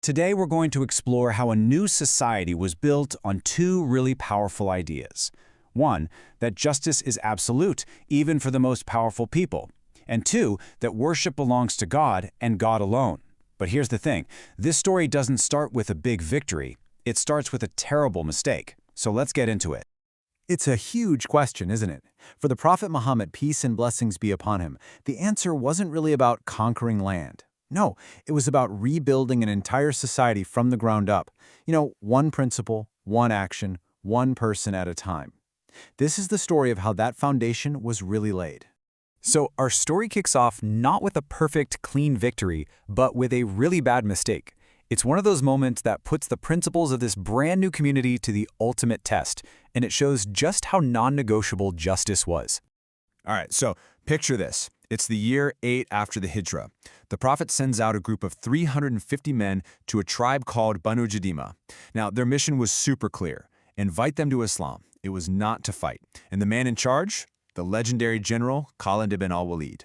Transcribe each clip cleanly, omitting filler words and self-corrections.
Today we're going to explore how a new society was built on two really powerful ideas. One, that justice is absolute, even for the most powerful people. And two, that worship belongs to God and God alone. But here's the thing, this story doesn't start with a big victory. It starts with a terrible mistake. So let's get into it. It's a huge question, isn't it? For the Prophet Muhammad, peace and blessings be upon him, the answer wasn't really about conquering land. No, it was about rebuilding an entire society from the ground up. One principle, one action, one person at a time. This is the story of how that foundation was really laid. So our story kicks off not with a perfect, clean victory, but with a really bad mistake. It's one of those moments that puts the principles of this brand new community to the ultimate test, and it shows just how non-negotiable justice was. All right, so picture this. It's the year 8 after the Hijrah. The Prophet sends out a group of 350 men to a tribe called Banu Jadheemah. Now, their mission was super clear. Invite them to Islam. It was not to fight. And the man in charge? The legendary general Khaalid ibn Al-Waleed.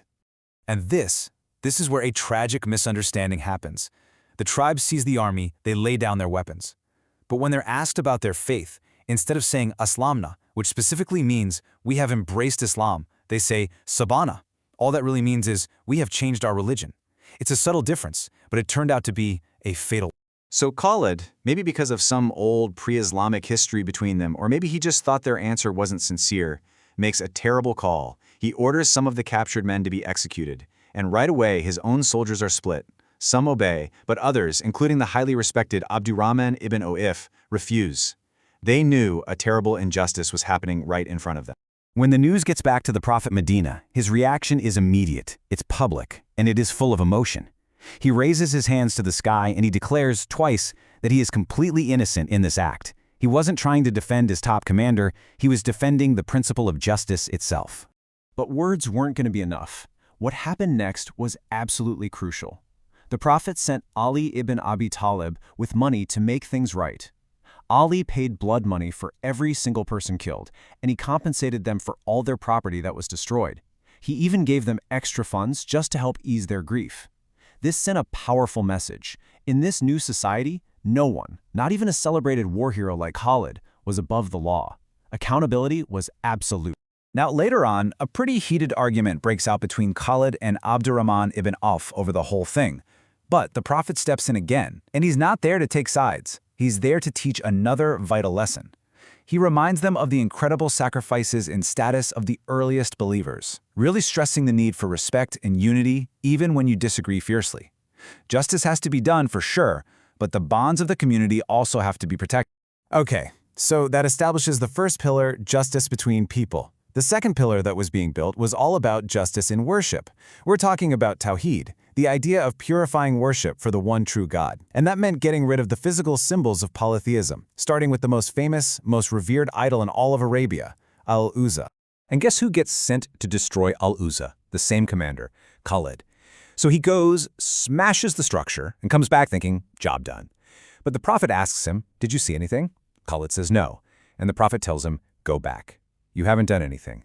And this is where a tragic misunderstanding happens. The tribe sees the army, they lay down their weapons. But when they're asked about their faith, instead of saying Aslamna, which specifically means we have embraced Islam, they say Sabana. All that really means is we have changed our religion. It's a subtle difference, but it turned out to be a fatal. So Khaalid, maybe because of some old pre-Islamic history between them, or maybe he just thought their answer wasn't sincere, makes a terrible call. He orders some of the captured men to be executed, and right away his own soldiers are split. Some obey, but others, including the highly respected Abdurrahman ibn Auf, refuse. They knew a terrible injustice was happening right in front of them. When the news gets back to the Prophet Medina, his reaction is immediate, it's public, and it is full of emotion. He raises his hands to the sky and he declares twice that he is completely innocent in this act. He wasn't trying to defend his top commander, he was defending the principle of justice itself. But words weren't going to be enough. What happened next was absolutely crucial. The Prophet sent Ali ibn Abi Talib with money to make things right. Ali paid blood money for every single person killed, and he compensated them for all their property that was destroyed. He even gave them extra funds just to help ease their grief. This sent a powerful message. In this new society, no one, not even a celebrated war hero like Khaalid, was above the law. Accountability was absolute. Now later on, a pretty heated argument breaks out between Khaalid and Abdurrahman ibn Auf over the whole thing. But the Prophet steps in again, and he's not there to take sides. He's there to teach another vital lesson. He reminds them of the incredible sacrifices and status of the earliest believers, really stressing the need for respect and unity even when you disagree fiercely. Justice has to be done for sure, but the bonds of the community also have to be protected. Okay, so that establishes the first pillar, justice between people. The second pillar that was being built was all about justice in worship. We're talking about Tawheed, the idea of purifying worship for the one true God. And that meant getting rid of the physical symbols of polytheism, starting with the most famous, most revered idol in all of Arabia, Uzzah. And guess who gets sent to destroy Uzzah? The same commander, Khaalid. So he goes, smashes the structure, and comes back thinking, job done. But the Prophet asks him, did you see anything? Khaalid says no. And the Prophet tells him, go back. You haven't done anything.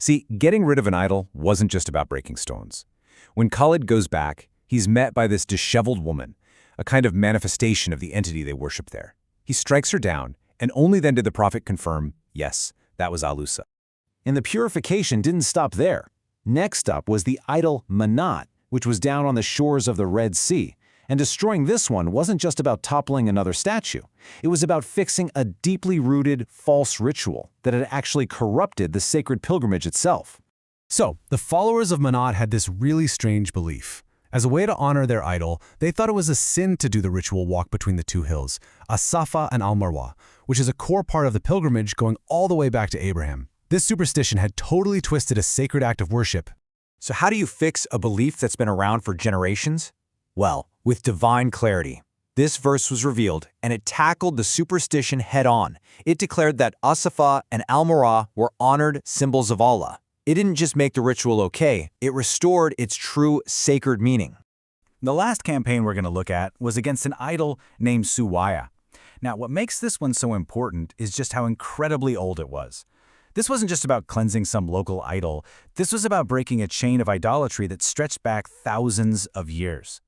See, getting rid of an idol wasn't just about breaking stones. When Khaalid goes back, he's met by this disheveled woman, a kind of manifestation of the entity they worship there. He strikes her down, and only then did the Prophet confirm, yes, that was Uzzah. And the purification didn't stop there. Next up was the idol Manaat, which was down on the shores of the Red Sea. And destroying this one wasn't just about toppling another statue. It was about fixing a deeply rooted false ritual that had actually corrupted the sacred pilgrimage itself. So, the followers of Manaat had this really strange belief. As a way to honor their idol, they thought it was a sin to do the ritual walk between the two hills, As-Safa and Al-Marwa, which is a core part of the pilgrimage going all the way back to Abraham. This superstition had totally twisted a sacred act of worship. So how do you fix a belief that's been around for generations? Well, with divine clarity. This verse was revealed, and it tackled the superstition head-on. It declared that As-Safa and Al-Marwa were honored symbols of Allah. It didn't just make the ritual okay, it restored its true sacred meaning. The last campaign we're going to look at was against an idol named Suwaa. Now, what makes this one so important is just how incredibly old it was. This wasn't just about cleansing some local idol. This was about breaking a chain of idolatry that stretched back thousands of years.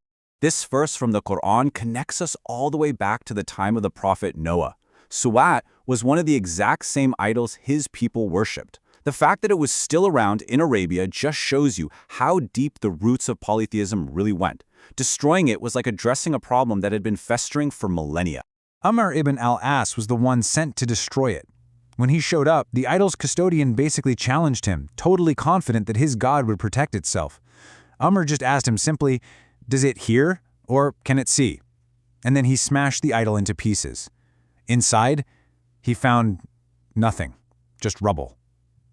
This verse from the Quran connects us all the way back to the time of the prophet Noah. Suwaa was one of the exact same idols his people worshipped. The fact that it was still around in Arabia just shows you how deep the roots of polytheism really went. Destroying it was like addressing a problem that had been festering for millennia. Amr ibn Al Aas was the one sent to destroy it. When he showed up, the idol's custodian basically challenged him, totally confident that his god would protect itself. Amr just asked him simply, "Does it hear, or can it see?" And then he smashed the idol into pieces. Inside, he found nothing, just rubble.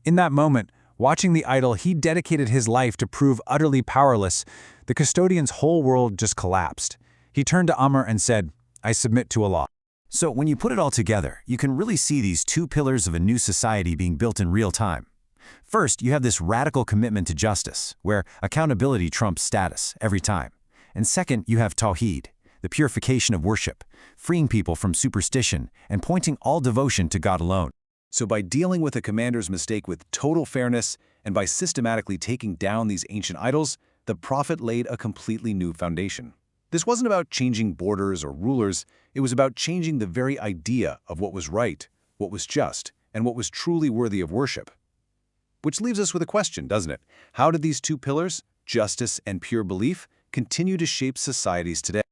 In that moment, watching the idol he dedicated his life to prove utterly powerless, the custodian's whole world just collapsed. He turned to Amr and said, "I submit to Allah." So when you put it all together, you can really see these two pillars of a new society being built in real time. First, you have this radical commitment to justice, where accountability trumps status every time. And second, you have Tawheed, the purification of worship, freeing people from superstition and pointing all devotion to God alone. So by dealing with a commander's mistake with total fairness and by systematically taking down these ancient idols, the prophet laid a completely new foundation. This wasn't about changing borders or rulers, it was about changing the very idea of what was right, what was just, and what was truly worthy of worship. Which leaves us with a question, doesn't it? How did these two pillars, justice and pure belief, continue to shape societies today?